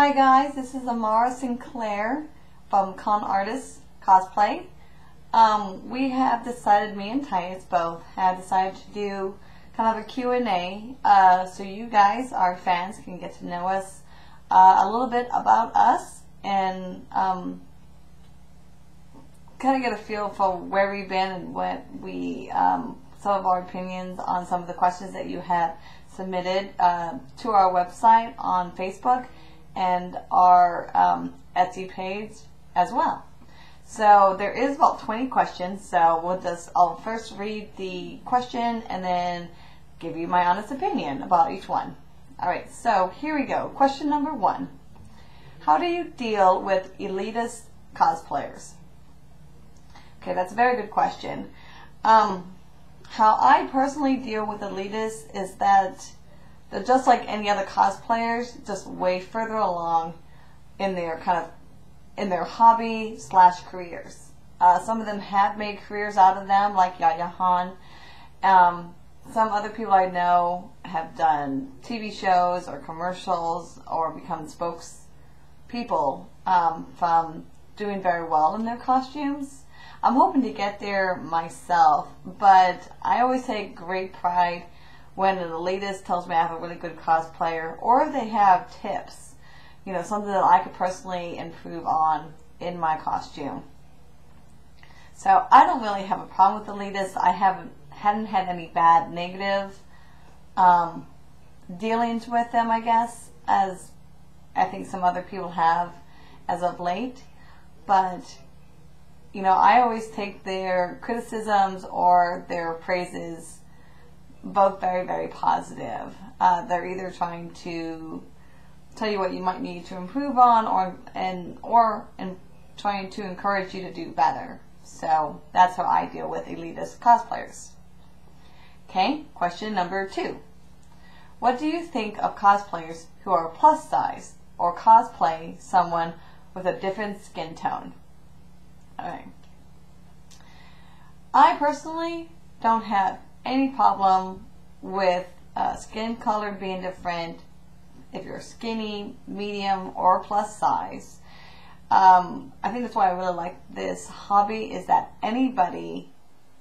Hi guys, this is Amara Sinclair from Con Artists Cosplay. We have decided, me and Titus both, have decided to do kind of a Q&A so you guys, our fans, can get to know us a little bit about us and kind of get a feel for where we've been and what we, some of our opinions on some of the questions that you have submitted to our website on Facebook and our Etsy page as well. So there is about 20 questions, so I'll first read the question and then give you my honest opinion about each one. Alright, so here we go. Question number 1. How do you deal with elitist cosplayers? Okay, that's a very good question. How I personally deal with elitists is that they're just like any other cosplayers, just way further along in their hobby / careers. Some of them have made careers out of them, like Yaya Han. Some other people I know have done TV shows or commercials or become spokespeople from doing very well in their costumes. I'm hoping to get there myself, but I always take great pride when an elitist tells me I have a really good cosplayer, or if they have tips, you know, something that I could personally improve on in my costume. So I don't really have a problem with elitists. I hadn't had any bad negative dealings with them, I guess, as I think some other people have as of late. But you know, I always take their criticisms or their praises both very, very positive. They're either trying to tell you what you might need to improve on, or trying to encourage you to do better. So that's how I deal with elitist cosplayers. Okay, question number 2. What do you think of cosplayers who are plus size or cosplay someone with a different skin tone? Alright. I personally don't have any problem with skin color being different if you're skinny, medium, or plus size. I think that's why I really like this hobby, is that anybody,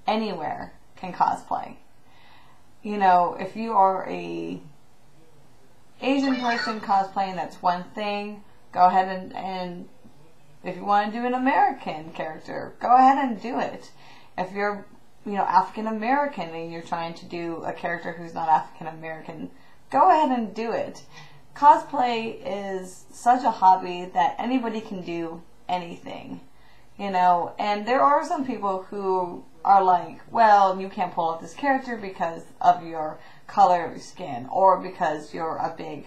anywhere can cosplay. You know, if you are a Asian person cosplaying, that's one thing. Go ahead and if you want to do an American character, go ahead and do it. If you're, you know, African American and you're trying to do a character who's not African American, go ahead and do it. Cosplay is such a hobby that anybody can do anything, you know, and there are some people who are like, well, you can't pull off this character because of your color of your skin or because you're a big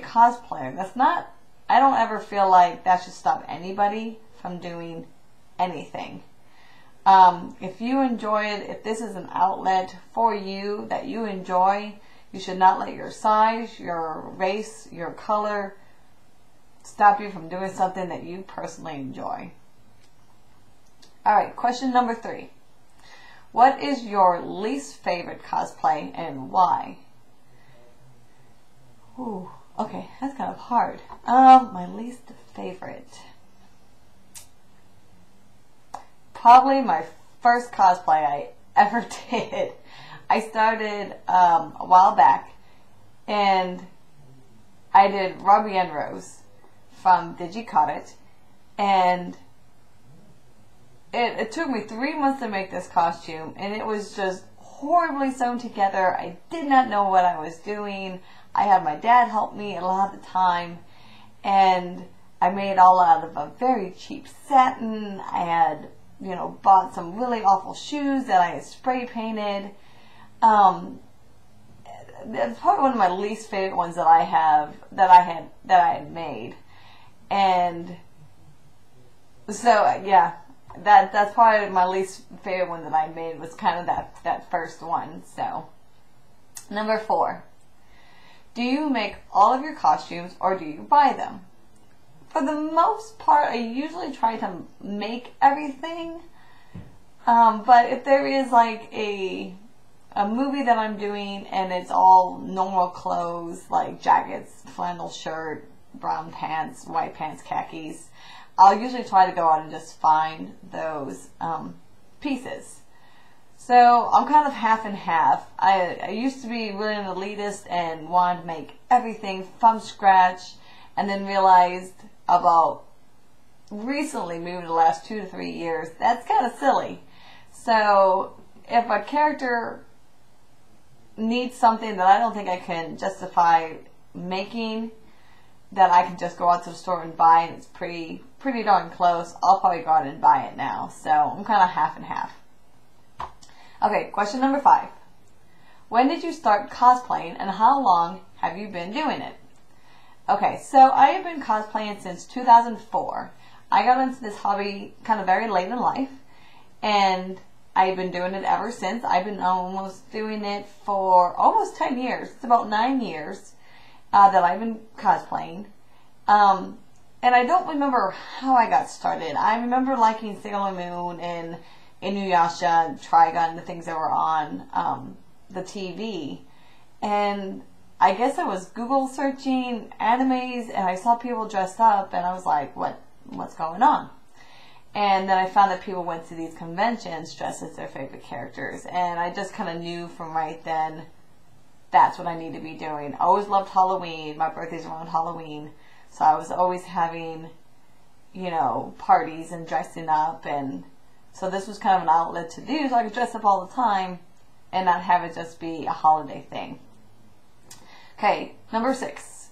cosplayer. That's not, I don't ever feel like that should stop anybody from doing anything. If you enjoy it, if this is an outlet for you that you enjoy, you should not let your size, your race, your color stop you from doing something that you personally enjoy. Alright, question number 3. What is your least favorite cosplay and why? Ooh, okay, that's kind of hard. My least favorite. Probably my first cosplay I ever did. I started a while back, and I did Robbie and Rose from Did You Cut It, and it took me 3 months to make this costume, and it was just horribly sewn together. I did not know what I was doing. I had my dad help me a lot of the time, and I made it all out of a very cheap satin. I had, you know, bought some really awful shoes that I had spray painted. That's probably one of my least favorite ones that I had made, and so yeah, that's probably my least favorite one that I made, was kind of that first one. So number 4, do you make all of your costumes or do you buy them? For the most part, I usually try to make everything, but if there is like a movie that I'm doing and it's all normal clothes like jackets, flannel shirt, brown pants, white pants, khakis. I'll usually try to go out and just find those pieces. So I'm kind of half and half. I used to be really an elitist and wanted to make everything from scratch, and then realized about recently, maybe the last 2 to 3 years, that's kind of silly. So if a character needs something that I don't think I can justify making, that I can just go out to the store and buy, and it's pretty darn close, I'll probably go out and buy it now. So I'm kind of half and half. Okay, question number 5. When did you start cosplaying, and how long have you been doing it? Okay, so I have been cosplaying since 2004. I got into this hobby kind of very late in life, and I've been doing it ever since. I've been almost doing it for almost 10 years. It's about 9 years that I've been cosplaying. And I don't remember how I got started. I remember liking Sailor Moon and Inuyasha and Trigun, the things that were on the TV. And I guess I was Google searching animes, and I saw people dressed up, and I was like, what's going on? And then I found that people went to these conventions dressed as their favorite characters, and I just kind of knew from right then that's what I need to be doing. I always loved Halloween. My birthday's around Halloween, so I was always having, parties and dressing up, and so this was kind of an outlet to do, so I could dress up all the time and not have it just be a holiday thing. Okay, number 6.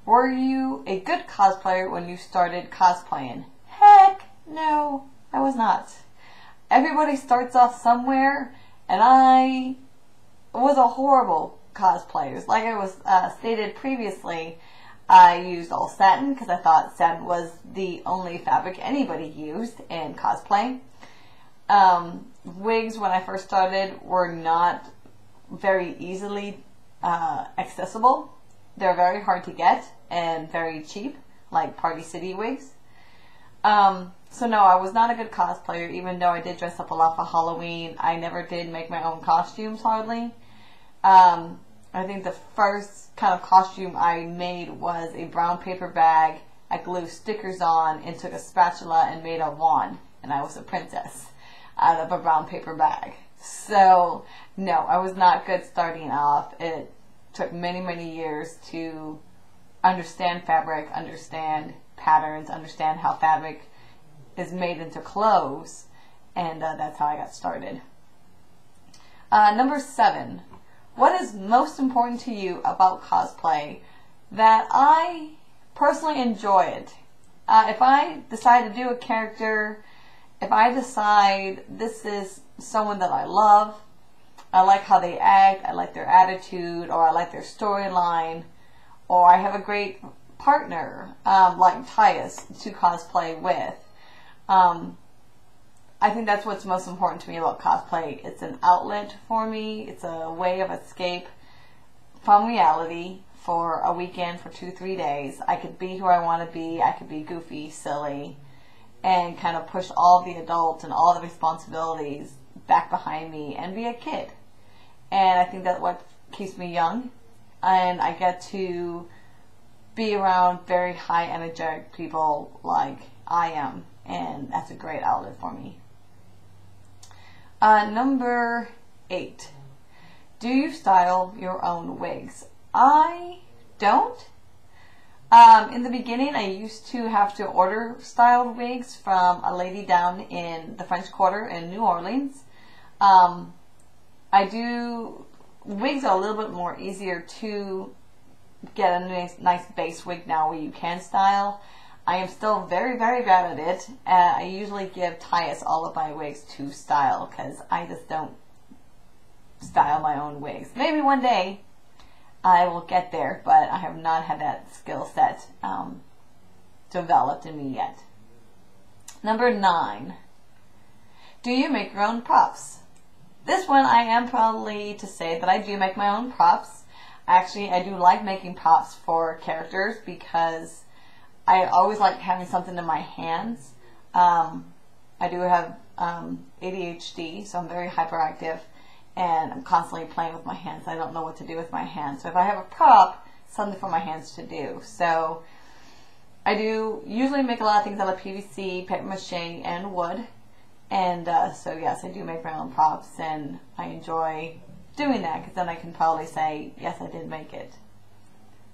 Were you a good cosplayer when you started cosplaying? Heck no, I was not. Everybody starts off somewhere, and I was a horrible cosplayer. Like I was stated previously, I used all satin because I thought satin was the only fabric anybody used in cosplay. Wigs, when I first started, were not very easily accessible. They're very hard to get and very cheap, like Party City wigs. So no, I was not a good cosplayer, even though I did dress up a lot for Halloween. I never did make my own costumes, hardly. I think the first kind of costume I made was a brown paper bag. I glued stickers on and took a spatula and made a wand, and I was a princess out of a brown paper bag. So no, I was not good starting off. It took many, many years to understand fabric, understand patterns, understand how fabric is made into clothes, and that's how I got started. Number 7. What is most important to you about cosplay? That I personally enjoy it. If I decide to do a character, if I decide this is someone that I love, I like how they act, I like their attitude, or I like their storyline, or I have a great partner like Tyus to cosplay with. I think that's what's most important to me about cosplay. It's an outlet for me. It's a way of escape from reality for a weekend, for 2-3 days. I could be who I want to be. I could be goofy, silly, and kind of push all the adults and all the responsibilities back behind me and be a kid. And I think that's what keeps me young. And I get to be around very high energetic people like I am. And that's a great outlet for me. Number 8. Do you style your own wigs? I don't. In the beginning, I used to have to order styled wigs from a lady down in the French Quarter in New Orleans. Wigs are a little bit more easier to get a nice base wig now where you can style. I am still very, very bad at it. I usually give Tyus all of my wigs to style because I just don't style my own wigs. Maybe one day I will get there, but I have not had that skill set developed in me yet. Number 9. Do you make your own props? This one I am proudly to say that I do make my own props. Actually, I do like making props for characters because I always like having something in my hands. I do have ADHD, so I'm very hyperactive, and I'm constantly playing with my hands. I don't know what to do with my hands. So if I have a prop, something for my hands to do. So I do usually make a lot of things out of PVC, paper mache, and wood. And so yes, I do make my own props, and I enjoy doing that because then I can probably say, yes, I did make it.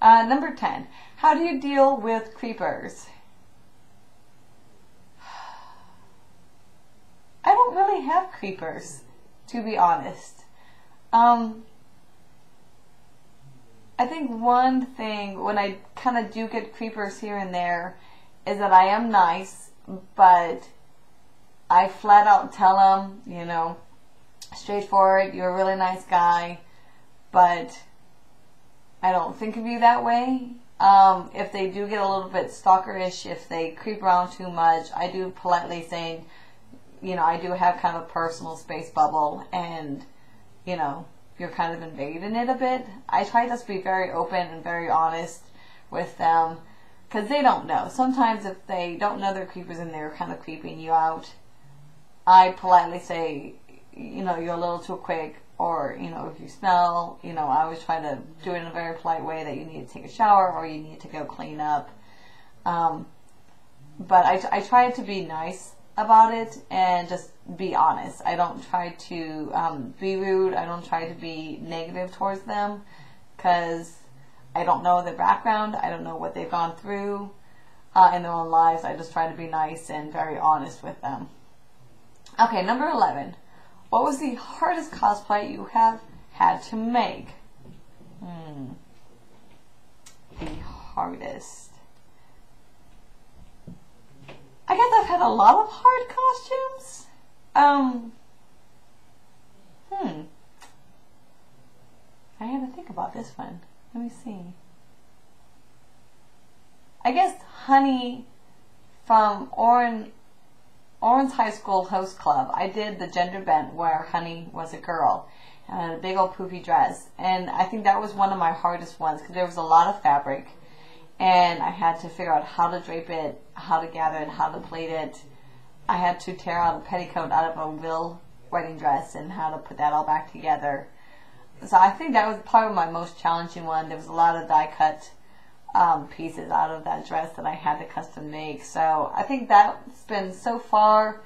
Number 10, how do you deal with creepers? I don't really have creepers, to be honest. I think one thing when I kind of do get creepers here and there is that I am nice, but I flat out tell them, you know, straightforward, you're a really nice guy, but I don't think of you that way. If they do get a little bit stalkerish, if they creep around too much, I do politely say, you know, I do have kind of a personal space bubble, and, you know, you're kind of invading it a bit. I try to just be very open and very honest with them because they don't know. Sometimes if they don't know they're creepers and they're kind of creeping you out, I politely say, you know, you're a little too quick, or, you know, if you smell, you know, I always try to do it in a very polite way that you need to take a shower or you need to go clean up. But I try to be nice about it and just be honest. I don't try to be rude. I don't try to be negative towards them because I don't know their background. I don't know what they've gone through in their own lives. I just try to be nice and very honest with them. Okay, number 11. What was the hardest cosplay you have had to make? The hardest. I guess I've had a lot of hard costumes. I had to think about this one. Let me see. I guess Honey from Orange High School Host Club. I did the gender bent where Honey was a girl and had a big old poofy dress. And I think that was one of my hardest ones because there was a lot of fabric. And I had to figure out how to drape it, how to gather it, how to plait it. I had to tear out a petticoat out of a real wedding dress and how to put that all back together. So I think that was probably my most challenging one. There was a lot of die cut pieces out of that dress that I had to custom make. So I think that's been so far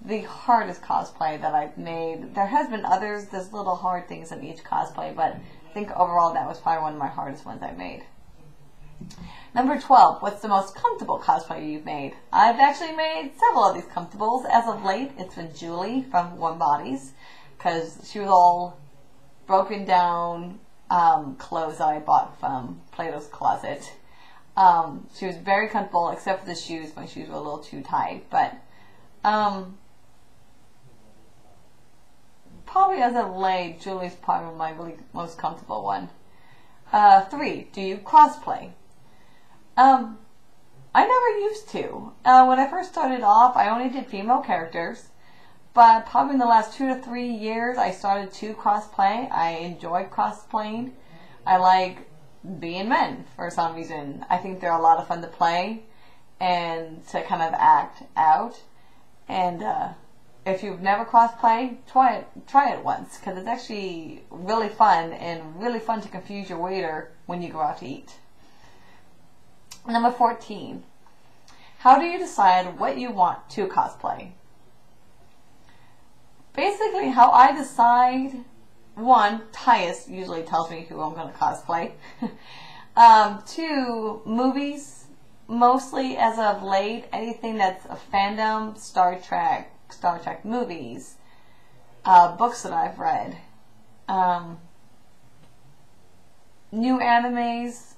the hardest cosplay that I've made. There has been others, there's little hard things in each cosplay, but I think overall that was probably one of my hardest ones I've made. Number 12, what's the most comfortable cosplay you've made? I've actually made several of these comfortables. As of late, it's been Julie from Warm Bodies, because she was all broken down clothes that I bought from Plato's Closet. She was very comfortable, except for the shoes. My shoes were a little too tight, but probably as of late, Julie's probably my really most comfortable one. 3, do you cosplay? I never used to. When I first started off, I only did female characters, but probably in the last 2 to 3 years, I started to cosplay. I enjoy cosplaying. I like being men for some reason. I think they're a lot of fun to play and to kind of act out. And if you've never cosplayed, try it once, because it's actually really fun and really fun to confuse your waiter when you go out to eat. Number 14. How do you decide what you want to cosplay? Basically, how I decide, 1, Tyus usually tells me who I'm going to cosplay. 2, movies, mostly as of late, anything that's a fandom, Star Trek movies, books that I've read, new animes.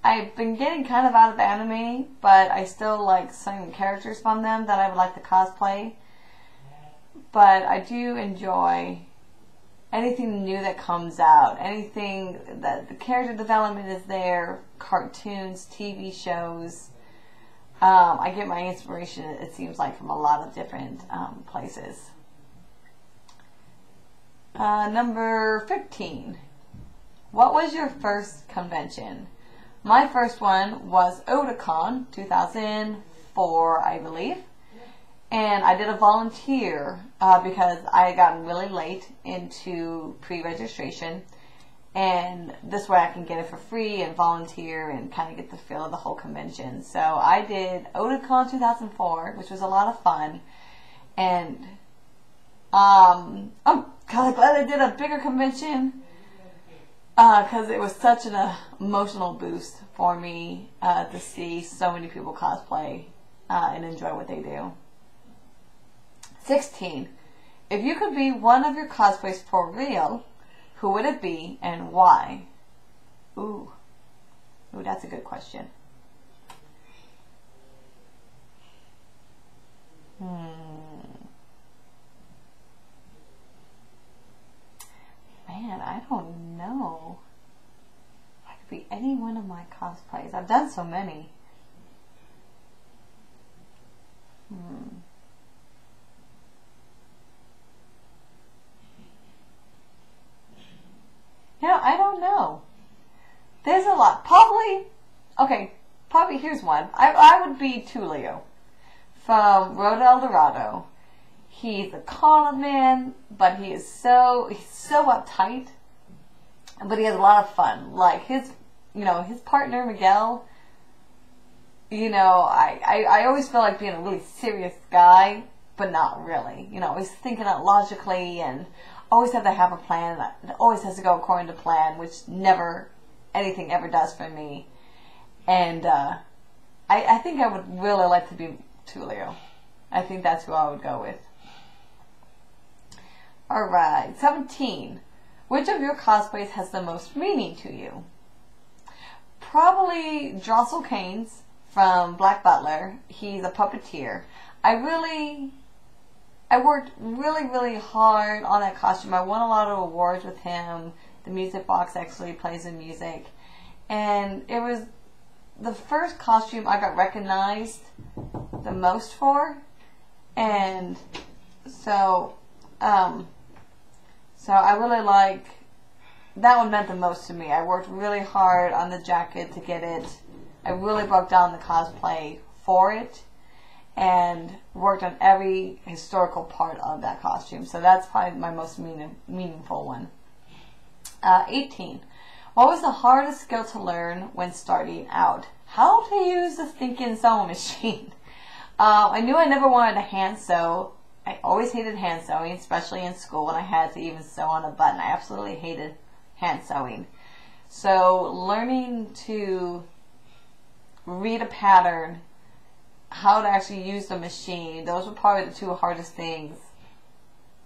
I've been getting kind of out of anime, but I still like some characters from them that I would like to cosplay. But I do enjoy anything new that comes out, anything that the character development is there, cartoons, TV shows. I get my inspiration, it seems like, from a lot of different places. Number 15. What was your first convention? My first one was Otakon, 2004, I believe. And I did a volunteer because I had gotten really late into pre-registration. and this way I can get it for free and volunteer and kind of get the feel of the whole convention. So I did Otakon 2004, which was a lot of fun, and I'm kind of glad I did a bigger convention because it was such an emotional boost for me to see so many people cosplay and enjoy what they do. 16. If you could be one of your cosplays for real, who would it be and why? Ooh, that's a good question. Man, I don't know. I could be any one of my cosplays. I've done so many. You know, I don't know. There's a lot. Probably here's one. I would be Tulio from Road El Dorado. He's a con man, but he's so uptight, but he has a lot of fun. Like his partner Miguel, I always feel like being a really serious guy, but not really. He's thinking out logically and always have to have a plan. It always has to go according to plan, which never anything ever does for me. And I think I would really like to be Tulio. I think that's who I would go with. Alright, 17. Which of your cosplays has the most meaning to you? Probably Drossel Keynes from Black Butler. He's a puppeteer. I worked really, really hard on that costume. I won a lot of awards with him. The music box actually plays the music. And it was the first costume I got recognized the most for. And so I really like, that one meant the most to me. I worked really hard on the jacket to get it. I really broke down the cosplay for it and worked on every historical part of that costume. So that's probably my most meaningful one. 18. What was the hardest skill to learn when starting out? How to use the stinking sewing machine. I knew I never wanted to hand sew. I always hated hand sewing, especially in school when I had to even sew on a button. I absolutely hated hand sewing. So learning to read a pattern, how to actually use the machine, those were probably the two hardest things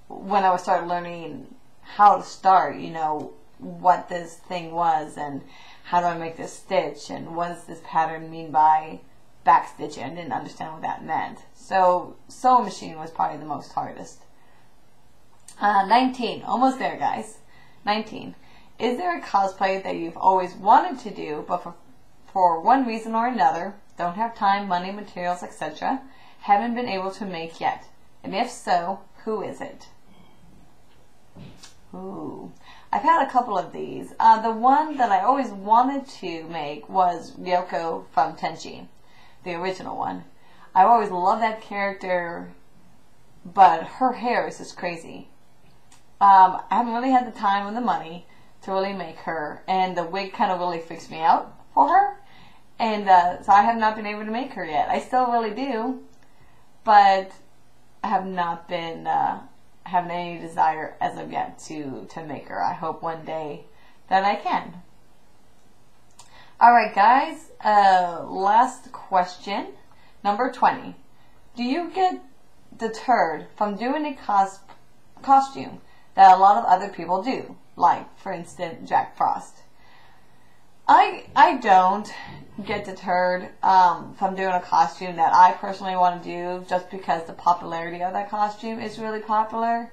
when I started learning how to start, what this thing was and how do I make this stitch and what does this pattern mean by back stitching. I didn't understand what that meant. So sewing machine was probably the most hardest. 19. Almost there, guys. 19. Is there a cosplay that you've always wanted to do, but for one reason or another, don't have time, money, materials, etc., haven't been able to make yet? And if so, who is it? Ooh. I've had a couple of these. The one that I always wanted to make was Ryoko from Tenchi, the original one. I've always loved that character, but her hair is just crazy. I haven't really had the time or the money to really make her, and the wig kind of really freaks me out for her, and so I have not been able to make her yet. I still really do, but I have not been having any desire as of yet to make her. I hope one day that I can. Alright guys, last question, number 20. Do you get deterred from doing a costume that a lot of other people do? Like, for instance, Jack Frost. I don't get deterred from doing a costume that I personally want to do just because the popularity of that costume is really popular.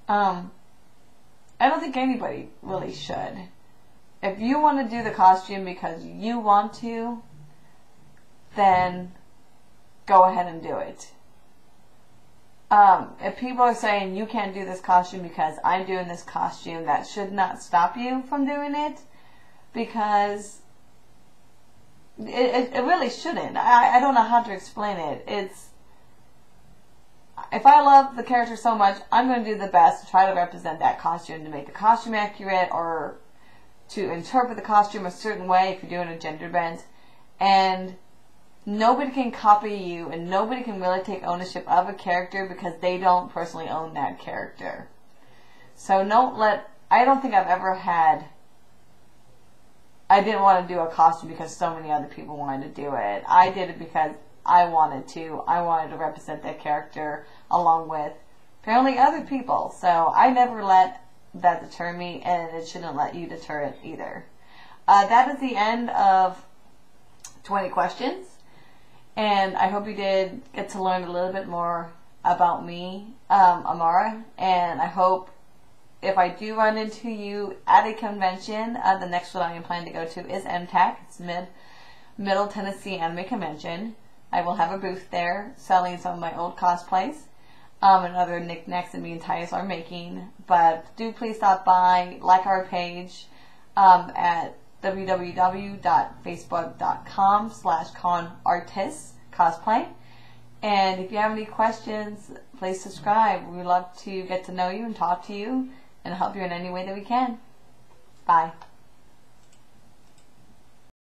I don't think anybody really should. If you want to do the costume because you want to, then go ahead and do it. If people are saying you can't do this costume because I'm doing this costume, that should not stop you from doing it, because it really shouldn't. I don't know how to explain it. It's, if I love the character so much, I'm going to do the best to try to represent that costume, to make the costume accurate, or to interpret the costume a certain way if you're doing a gender bend. And nobody can copy you, and nobody can really take ownership of a character because they don't personally own that character. So I don't think I've ever had, I didn't want to do a costume because so many other people wanted to do it. I did it because I wanted to. I wanted to represent that character along with apparently other people. So I never let that deter me, and it shouldn't let you deter it either. That is the end of 20 questions. And I hope you did get to learn a little bit more about me, Amara. And I hope if I do run into you at a convention, the next one I am planning to go to is MTAC. It's Middle Tennessee Anime Convention. I will have a booth there selling some of my old cosplays and other knickknacks that me and Titus are making. But do please stop by, like our page at www.facebook.com/conartistcosplay. And if you have any questions, please subscribe. We would love to get to know you and talk to you and help you in any way that we can. Bye.